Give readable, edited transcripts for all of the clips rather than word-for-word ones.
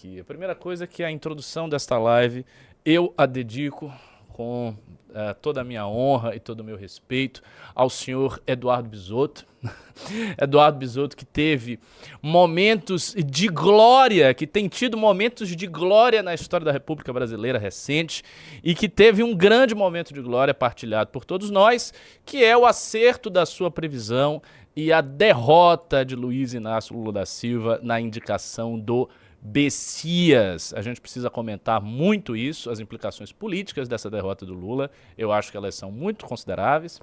A primeira coisa é que a introdução desta live eu a dedico com toda a minha honra e todo o meu respeito ao senhor Eduardo Bisotto. Eduardo Bisotto, que teve momentos de glória, que tem tido momentos de glória na história da República Brasileira recente e que teve um grande momento de glória partilhado por todos nós, que é o acerto da sua previsão e a derrota de Luiz Inácio Lula da Silva na indicação do Bessias. A gente precisa comentar muito isso, as implicações políticas dessa derrota do Lula. Eu acho que elas são muito consideráveis.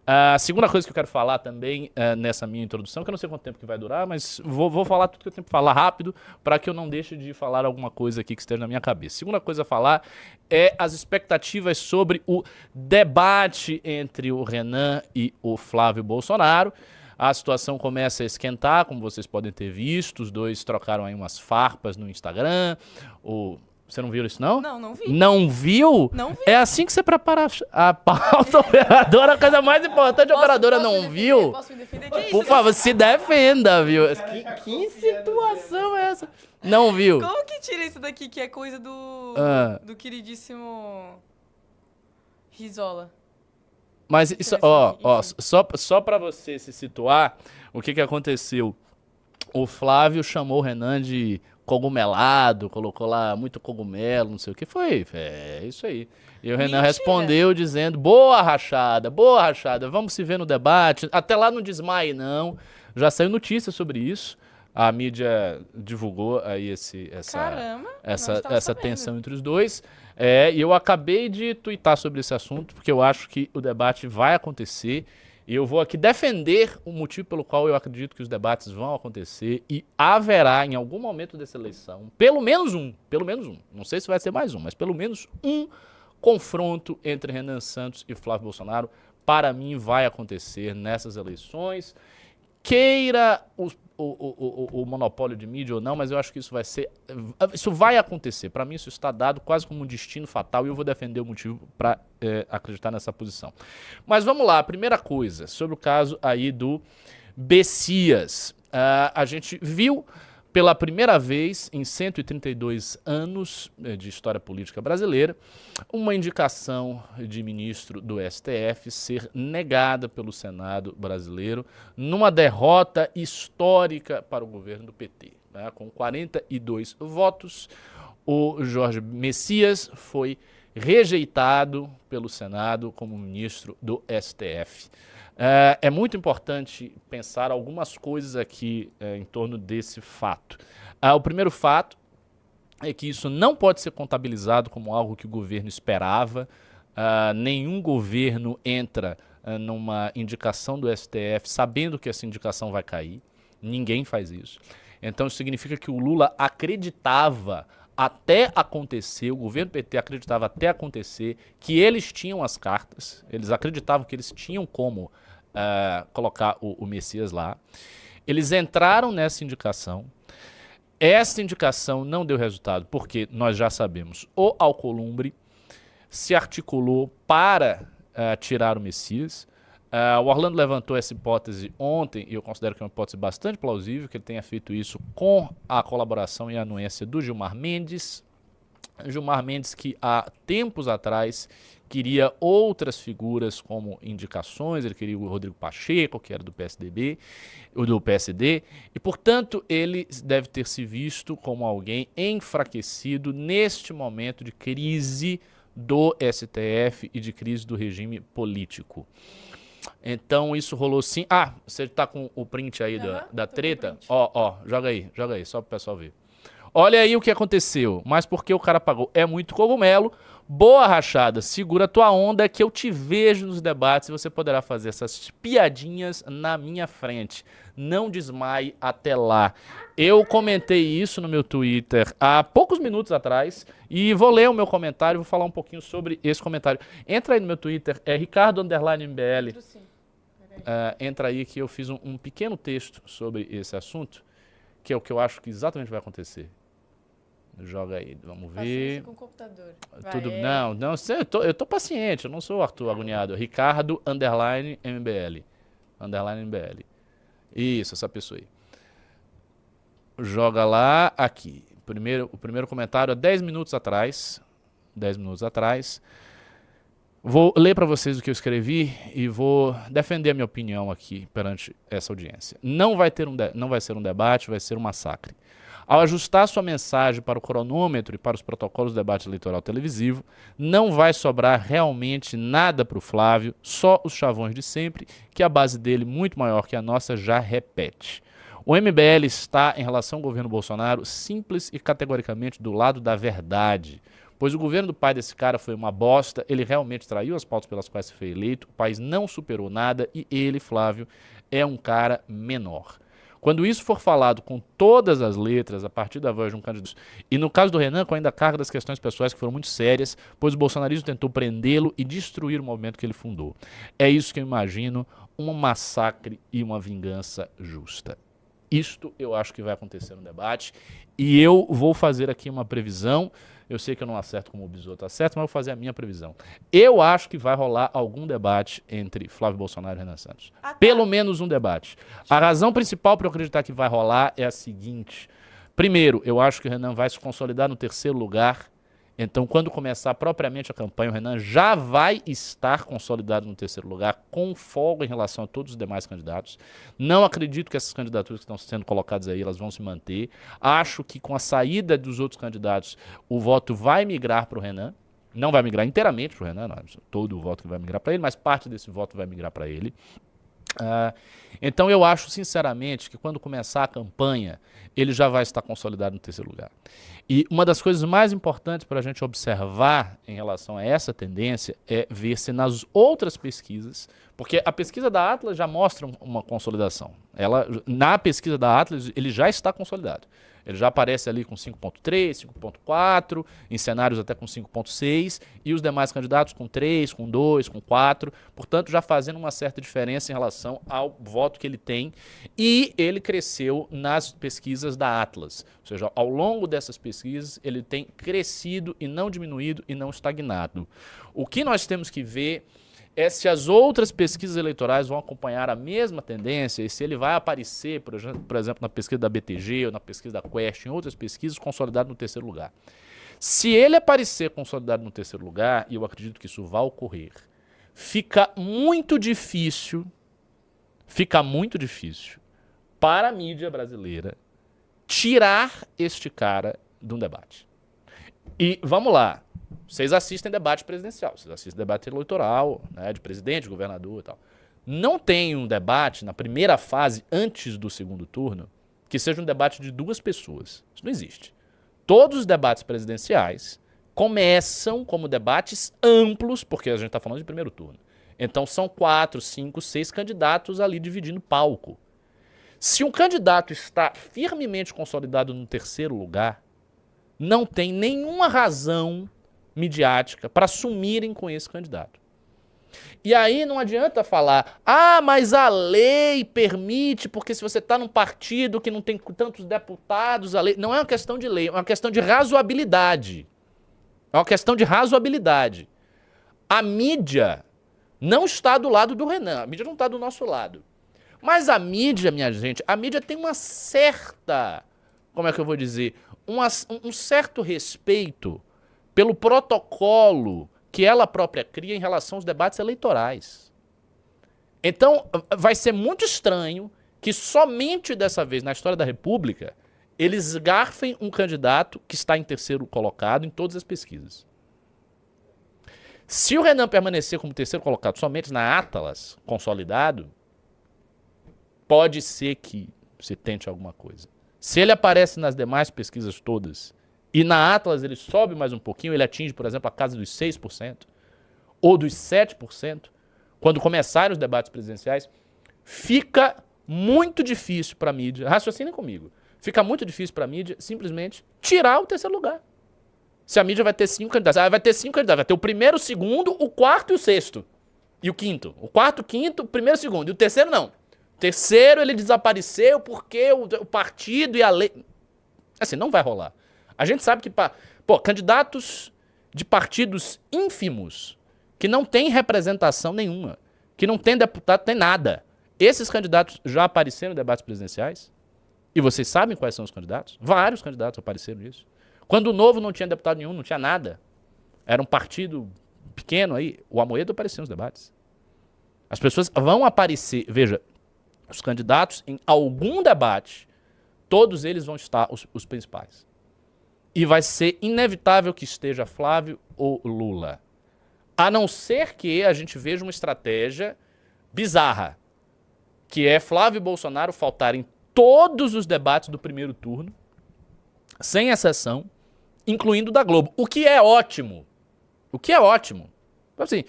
A segunda coisa que eu quero falar também nessa minha introdução, que eu não sei quanto tempo que vai durar, mas vou falar tudo que eu tenho que falar rápido para que eu não deixe de falar alguma coisa aqui que esteja na minha cabeça. Segunda coisa a falar é as expectativas sobre o debate entre o Renan e o Flávio Bolsonaro. A situação começa a esquentar, como vocês podem ter visto. Os dois trocaram aí umas farpas no Instagram. Você não viu isso, não? Não, não vi. Não viu? Não vi. É assim que você prepara a pauta, operadora. A coisa mais importante, a operadora não viu? Posso me defender? Que Por isso? favor, se defenda, viu? Que situação é essa? Não viu? Como que tira isso daqui, que é coisa do... do queridíssimo... Risola? Mas isso, só pra você se situar, o que aconteceu? O Flávio chamou o Renan de cogumelado, colocou lá muito cogumelo, não sei o que foi. É isso aí. E o Renan Mentira. respondeu dizendo, boa rachada, vamos se ver no debate. Até lá não desmaie, não. Já saiu notícia sobre isso. A mídia divulgou aí Caramba, essa tensão entre os dois. E eu acabei de tuitar sobre esse assunto, porque eu acho que o debate vai acontecer. E eu vou aqui defender o motivo pelo qual eu acredito que os debates vão acontecer. E haverá, em algum momento dessa eleição, pelo menos um, não sei se vai ser mais um, mas pelo menos um confronto entre Renan Santos e Flávio Bolsonaro, para mim, vai acontecer nessas eleições. Queira o monopólio de mídia ou não, mas eu acho que isso vai acontecer. Para mim isso está dado quase como um destino fatal e eu vou defender o motivo para acreditar nessa posição. Mas vamos lá, a primeira coisa, sobre o caso aí do Bessias. A gente viu pela primeira vez em 132 anos de história política brasileira, uma indicação de ministro do STF ser negada pelo Senado brasileiro numa derrota histórica para o governo do PT. Né? Com 42 votos, o Jorge Messias foi rejeitado pelo Senado como ministro do STF. É muito importante pensar algumas coisas aqui em torno desse fato. O primeiro fato é que isso não pode ser contabilizado como algo que o governo esperava. Nenhum governo entra numa indicação do STF sabendo que essa indicação vai cair. Ninguém faz isso. Então isso significa que o Lula acreditava até acontecer, o governo PT acreditava até acontecer que eles tinham as cartas, eles acreditavam que eles tinham como colocar o Messias lá. Eles entraram nessa indicação. Essa indicação não deu resultado, porque nós já sabemos, o Alcolumbre se articulou para tirar o Messias. O Orlando levantou essa hipótese ontem, e eu considero que é uma hipótese bastante plausível, que ele tenha feito isso com a colaboração e a anuência do Gilmar Mendes. Gilmar Mendes, que há tempos atrás queria outras figuras como indicações, ele queria o Rodrigo Pacheco, que era do PSDB, ou do PSD, e portanto ele deve ter se visto como alguém enfraquecido neste momento de crise do STF e de crise do regime político. Então isso rolou sim. Você tá com o print aí da treta? Joga aí, só pro pessoal ver. Olha aí o que aconteceu, mas porque o cara pagou é muito cogumelo. Boa rachada, segura tua onda que eu te vejo nos debates e você poderá fazer essas piadinhas na minha frente. Não desmaie até lá. Eu comentei isso no meu Twitter há poucos minutos atrás e vou ler o meu comentário, vou falar um pouquinho sobre esse comentário. Entra aí no meu Twitter, é Ricardo_MBL. Entra aí que eu fiz um pequeno texto sobre esse assunto, que é o que eu acho que exatamente vai acontecer. Joga aí, vamos ver. Paciência com o computador. Não, eu tô paciente, eu não sou o Arthur agoniado. Ricardo_MBL. Isso, essa pessoa aí. Joga lá, aqui. o primeiro comentário há 10 minutos atrás. 10 minutos atrás. Vou ler para vocês o que eu escrevi e vou defender a minha opinião aqui perante essa audiência. Não vai ser um debate, vai ser um massacre. Ao ajustar sua mensagem para o cronômetro e para os protocolos do debate eleitoral televisivo, não vai sobrar realmente nada para o Flávio, só os chavões de sempre, que a base dele, muito maior que a nossa, já repete. O MBL está, em relação ao governo Bolsonaro, simples e categoricamente do lado da verdade. Pois o governo do pai desse cara foi uma bosta, ele realmente traiu as pautas pelas quais foi eleito, o país não superou nada e ele, Flávio, é um cara menor. Quando isso for falado com todas as letras, a partir da voz de um candidato, e no caso do Renan, com ainda a carga das questões pessoais que foram muito sérias, pois o bolsonarismo tentou prendê-lo e destruir o movimento que ele fundou. É isso que eu imagino, um massacre e uma vingança justa. Isto eu acho que vai acontecer no debate e eu vou fazer aqui uma previsão. Eu sei que eu não acerto como o Bisoto acerta, mas eu vou fazer a minha previsão. Eu acho que vai rolar algum debate entre Flávio Bolsonaro e Renan Santos. Pelo menos um debate. A razão principal para eu acreditar que vai rolar é a seguinte. Primeiro, eu acho que o Renan vai se consolidar no terceiro lugar. Então, quando começar propriamente a campanha, o Renan já vai estar consolidado no terceiro lugar, com folga em relação a todos os demais candidatos. Não acredito que essas candidaturas que estão sendo colocadas aí, elas vão se manter. Acho que com a saída dos outros candidatos, o voto vai migrar para o Renan. Não vai migrar inteiramente para o Renan, não, todo o voto que vai migrar para ele, mas parte desse voto vai migrar para ele. Então eu acho sinceramente que quando começar a campanha ele já vai estar consolidado no terceiro lugar. E uma das coisas mais importantes para a gente observar em relação a essa tendência é ver se nas outras pesquisas, porque a pesquisa da Atlas já mostra uma consolidação. Na pesquisa da Atlas ele já está consolidado. Ele já aparece ali com 5.3, 5.4, em cenários até com 5.6, e os demais candidatos com 3, com 2, com 4, portanto já fazendo uma certa diferença em relação ao voto que ele tem, e ele cresceu nas pesquisas da Atlas, ou seja, ao longo dessas pesquisas ele tem crescido e não diminuído e não estagnado. O que nós temos que ver é se as outras pesquisas eleitorais vão acompanhar a mesma tendência e se ele vai aparecer, por exemplo, na pesquisa da BTG ou na pesquisa da Quest, em outras pesquisas, consolidado no terceiro lugar. Se ele aparecer consolidado no terceiro lugar, e eu acredito que isso vai ocorrer, fica muito difícil para a mídia brasileira tirar este cara de um debate. E vamos lá. Vocês assistem debate presidencial, vocês assistem debate eleitoral, né, de presidente, governador e tal. Não tem um debate na primeira fase, antes do segundo turno, que seja um debate de duas pessoas. Isso não existe. Todos os debates presidenciais começam como debates amplos, porque a gente está falando de primeiro turno. Então são 4, 5, 6 candidatos ali dividindo palco. Se um candidato está firmemente consolidado no terceiro lugar, não tem nenhuma razão midiática para assumirem com esse candidato. E aí não adianta falar, mas a lei permite, porque se você está num partido que não tem tantos deputados, a lei... Não é uma questão de lei, é uma questão de razoabilidade. É uma questão de razoabilidade. A mídia não está do lado do Renan, a mídia não está do nosso lado. Mas a mídia, minha gente, a mídia tem uma certa, como é que eu vou dizer, um certo respeito pelo protocolo que ela própria cria em relação aos debates eleitorais. Então, vai ser muito estranho que somente dessa vez, na história da República, eles garfem um candidato que está em terceiro colocado em todas as pesquisas. Se o Renan permanecer como terceiro colocado somente na Atlas, consolidado, pode ser que se tente alguma coisa. Se ele aparece nas demais pesquisas todas, e na Atlas ele sobe mais um pouquinho, ele atinge, por exemplo, a casa dos 6%, ou dos 7%, quando começarem os debates presidenciais, fica muito difícil para a mídia, raciocinem comigo, fica muito difícil para a mídia simplesmente tirar o terceiro lugar. Se a mídia vai ter 5 candidatos, vai ter 5 candidatos, vai ter o primeiro, o segundo, o quarto e o sexto. E o quinto. O quarto, o quinto, o primeiro e o segundo. E o terceiro não. O terceiro ele desapareceu porque o partido e a lei... Assim, não vai rolar. A gente sabe que, candidatos de partidos ínfimos, que não têm representação nenhuma, que não tem deputado, tem nada. Esses candidatos já apareceram em debates presidenciais? E vocês sabem quais são os candidatos? Vários candidatos apareceram nisso. Quando o Novo não tinha deputado nenhum, não tinha nada. Era um partido pequeno aí. O Amoedo apareceu nos debates. As pessoas vão aparecer. Veja, os candidatos em algum debate, todos eles vão estar os principais. E vai ser inevitável que esteja Flávio ou Lula. A não ser que a gente veja uma estratégia bizarra, que é Flávio e Bolsonaro faltarem todos os debates do primeiro turno, sem exceção, incluindo o da Globo. O que é ótimo. O que é ótimo. Assim,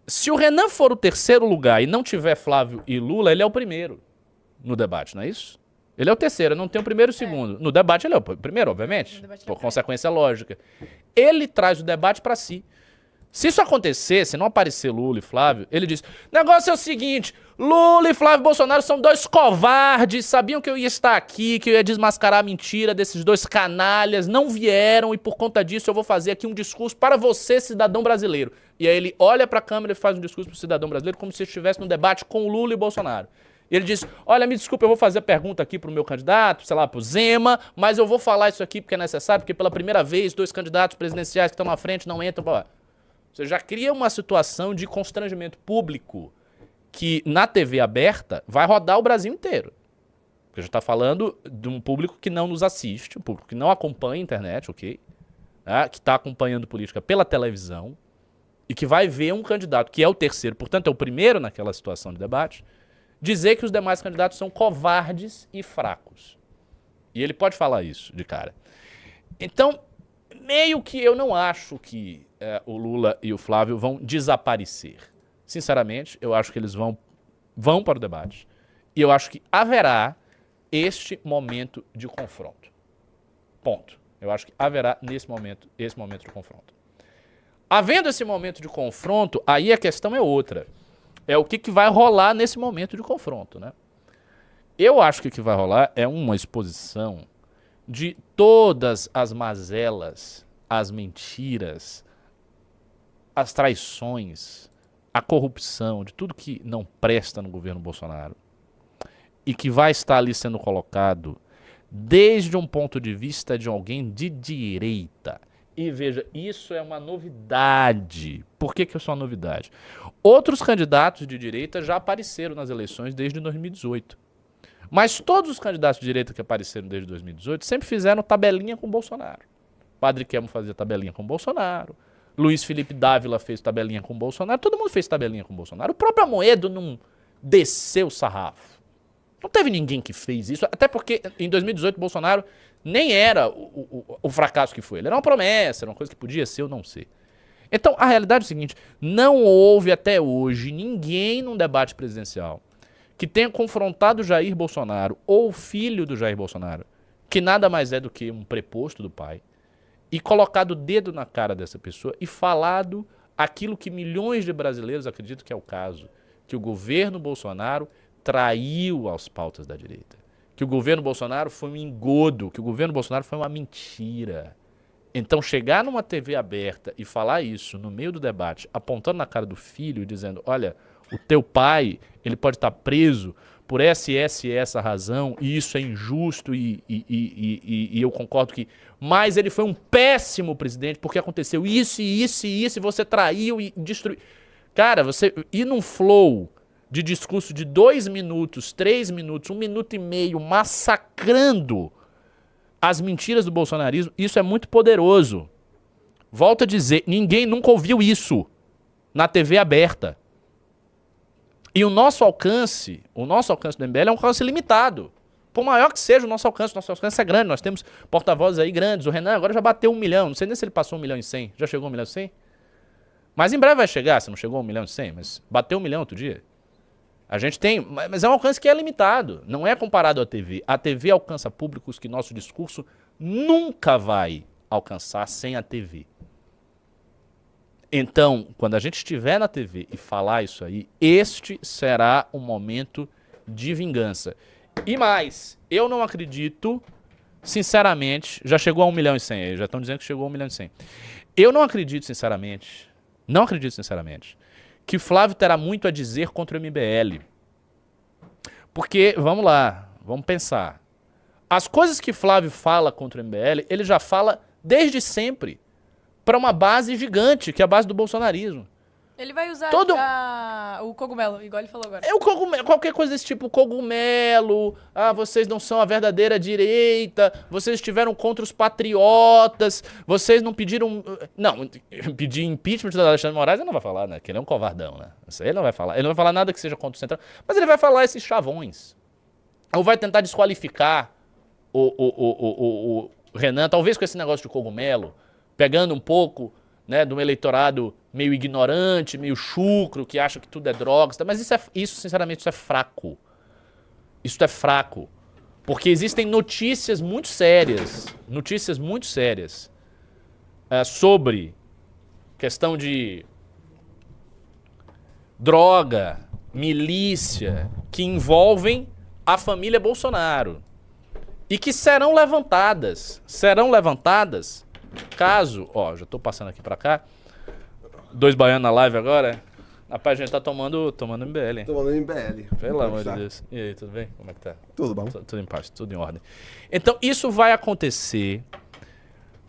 se o Renan for o terceiro lugar e não tiver Flávio e Lula, ele é o primeiro no debate, não é isso? Ele é o terceiro, não tem o primeiro e o segundo. No debate ele é o primeiro, obviamente, por consequência lógica. Ele traz o debate para si. Se isso acontecer, se não aparecer Lula e Flávio, ele diz, negócio é o seguinte, Lula e Flávio Bolsonaro são dois covardes, sabiam que eu ia estar aqui, que eu ia desmascarar a mentira desses dois canalhas, não vieram e por conta disso eu vou fazer aqui um discurso para você, cidadão brasileiro. E aí ele olha para a câmera e faz um discurso para o cidadão brasileiro como se estivesse num debate com Lula e Bolsonaro. E ele diz, olha, me desculpa, eu vou fazer a pergunta aqui pro meu candidato, sei lá, pro Zema, mas eu vou falar isso aqui porque é necessário, porque pela primeira vez dois candidatos presidenciais que estão na frente não entram pra lá. Você já cria uma situação de constrangimento público que na TV aberta vai rodar o Brasil inteiro. Porque já está falando de um público que não nos assiste, um público que não acompanha a internet, ok? Que está acompanhando política pela televisão e que vai ver um candidato que é o terceiro, portanto é o primeiro naquela situação de debate, dizer que os demais candidatos são covardes e fracos. E ele pode falar isso de cara. Então, meio que eu não acho que o Lula e o Flávio vão desaparecer. Sinceramente, eu acho que eles vão para o debate. E eu acho que haverá este momento de confronto. Ponto. Eu acho que haverá esse momento de confronto. Havendo esse momento de confronto, aí a questão é outra. É o que vai rolar nesse momento de confronto, né? Eu acho que o que vai rolar é uma exposição de todas as mazelas, as mentiras, as traições, a corrupção, de tudo que não presta no governo Bolsonaro e que vai estar ali sendo colocado desde um ponto de vista de alguém de direita. E veja, isso é uma novidade. Por que isso é uma novidade? Outros candidatos de direita já apareceram nas eleições desde 2018. Mas todos os candidatos de direita que apareceram desde 2018 sempre fizeram tabelinha com o Bolsonaro. Padre Kemo fazia tabelinha com o Bolsonaro. Luiz Felipe Dávila fez tabelinha com o Bolsonaro. Todo mundo fez tabelinha com o Bolsonaro. O próprio Amoedo não desceu o sarrafo. Não teve ninguém que fez isso. Até porque em 2018 o Bolsonaro nem era o fracasso que foi. Ele era uma promessa, era uma coisa que podia ser ou não ser. Então a realidade é o seguinte, não houve até hoje ninguém num debate presidencial que tenha confrontado Jair Bolsonaro ou o filho do Jair Bolsonaro, que nada mais é do que um preposto do pai, e colocado o dedo na cara dessa pessoa e falado aquilo que milhões de brasileiros acreditam que é o caso, que o governo Bolsonaro traiu as pautas da direita, que o governo Bolsonaro foi um engodo, que o governo Bolsonaro foi uma mentira. Então chegar numa TV aberta e falar isso no meio do debate, apontando na cara do filho e dizendo, olha, o teu pai, ele pode estar preso por essa razão, e isso é injusto, e eu concordo que... Mas ele foi um péssimo presidente, porque aconteceu isso, e você traiu e destruiu... Cara, você ir num flow de discurso de 2 minutos, 3 minutos, 1 minuto e meio, massacrando as mentiras do bolsonarismo, isso é muito poderoso. Volto a dizer, ninguém nunca ouviu isso na TV aberta. E o nosso alcance do MBL é um alcance limitado. Por maior que seja o nosso alcance é grande. Nós temos porta-vozes aí grandes. O Renan agora já bateu 1 milhão. Não sei nem se ele passou 1.100.000. Já chegou a 1.100.000? Mas em breve vai chegar, se não chegou a 1.100.000. Mas bateu 1 milhão outro dia. A gente tem... Mas é um alcance que é limitado. Não é comparado à TV. A TV alcança públicos que nosso discurso nunca vai alcançar sem a TV. Então, quando a gente estiver na TV e falar isso aí, este será um momento de vingança. E mais, eu não acredito, sinceramente, já chegou a 1.100.000, já estão dizendo que chegou a 1.100.000. Eu não acredito, sinceramente, que Flávio terá muito a dizer contra o MBL. Porque, vamos lá, vamos pensar. As coisas que Flávio fala contra o MBL, ele já fala desde sempre para uma base gigante, que é a base do bolsonarismo. Ele vai usar o cogumelo, igual ele falou agora. É o cogumelo, qualquer coisa desse tipo, cogumelo, vocês não são a verdadeira direita, vocês estiveram contra os patriotas, vocês não pediram... Não, pedir impeachment do Alexandre de Moraes ele não vai falar, né? Que ele é um covardão, né? Isso aí ele não vai falar. Ele não vai falar nada que seja contra o Centrão, mas ele vai falar esses chavões. Ou vai tentar desqualificar o Renan, talvez com esse negócio de cogumelo, pegando um pouco, né, de um eleitorado meio ignorante, meio chucro, que acha que tudo é drogas, mas isso sinceramente, isso é fraco. Isso é fraco. Porque existem notícias muito sérias sobre questão de droga, milícia, que envolvem a família Bolsonaro. E que serão levantadas caso, já tô passando aqui pra cá, 2 baianos na live agora, rapaz, a gente tá tomando MBL, hein? Tomando MBL. Pelo amor de Deus. E aí, tudo bem? Como é que tá? Tudo bom. Tudo em paz, tudo em ordem. Então, isso vai acontecer.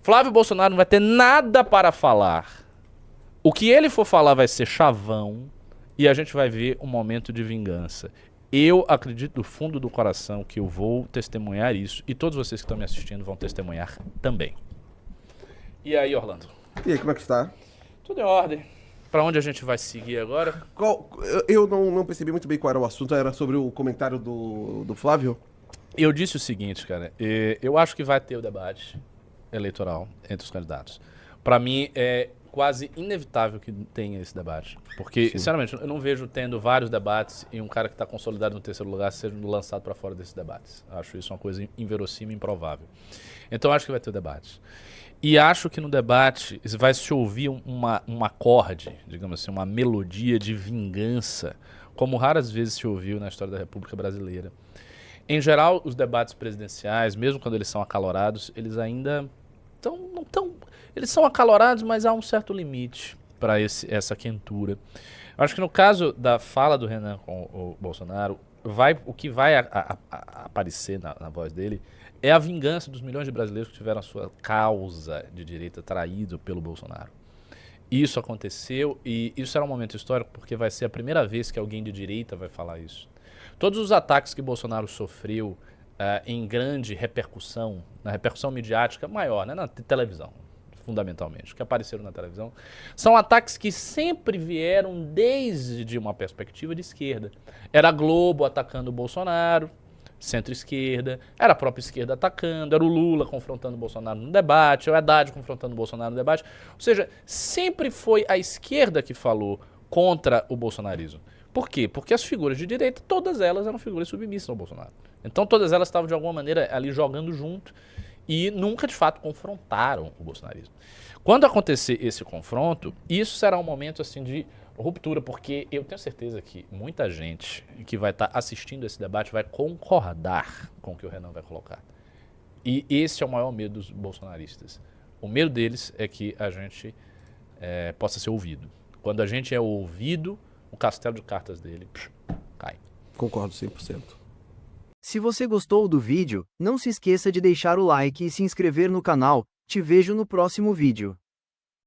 Flávio Bolsonaro não vai ter nada para falar. O que ele for falar vai ser chavão e a gente vai ver um momento de vingança. Eu acredito do fundo do coração que eu vou testemunhar isso e todos vocês que estão me assistindo vão testemunhar também. E aí, Orlando? E aí, como é que está? Tudo em ordem. Pra onde a gente vai seguir agora? Eu não percebi muito bem qual era o assunto, era sobre o comentário do Flávio? Eu disse o seguinte, cara, eu acho que vai ter o debate eleitoral entre os candidatos. Pra mim, é quase inevitável que tenha esse debate. Porque, sinceramente, eu não vejo tendo vários debates e um cara que está consolidado no terceiro lugar sendo lançado para fora desses debates. Acho isso uma coisa inverossímil e improvável. Então, acho que vai ter o debate. E acho que no debate vai se ouvir um acorde, digamos assim, uma melodia de vingança, como raras vezes se ouviu na história da República Brasileira. Em geral, os debates presidenciais, mesmo quando eles são acalorados, eles ainda eles são acalorados, mas há um certo limite para essa quentura. Eu acho que no caso da fala do Renan com o Bolsonaro, o que vai aparecer na voz dele é a vingança dos milhões de brasileiros que tiveram a sua causa de direita traído pelo Bolsonaro. Isso aconteceu e isso era um momento histórico porque vai ser a primeira vez que alguém de direita vai falar isso. Todos os ataques que Bolsonaro sofreu em grande repercussão, na repercussão midiática maior, né, na televisão, fundamentalmente, que apareceram na televisão, são ataques que sempre vieram desde uma perspectiva de esquerda. Era a Globo atacando o Bolsonaro, centro-esquerda, era a própria esquerda atacando, era o Lula confrontando o Bolsonaro no debate, era o Haddad confrontando o Bolsonaro no debate. Ou seja, sempre foi a esquerda que falou contra o bolsonarismo. Por quê? Porque as figuras de direita, todas elas eram figuras submissas ao Bolsonaro. Então todas elas estavam de alguma maneira ali jogando junto e nunca de fato confrontaram o bolsonarismo. Quando acontecer esse confronto, isso será um momento assim de ruptura, porque eu tenho certeza que muita gente que vai estar assistindo esse debate vai concordar com o que o Renan vai colocar. E esse é o maior medo dos bolsonaristas. O medo deles é que a gente possa ser ouvido. Quando a gente é ouvido, o castelo de cartas dele cai. Concordo 100%. Se você gostou do vídeo, não se esqueça de deixar o like e se inscrever no canal. Te vejo no próximo vídeo.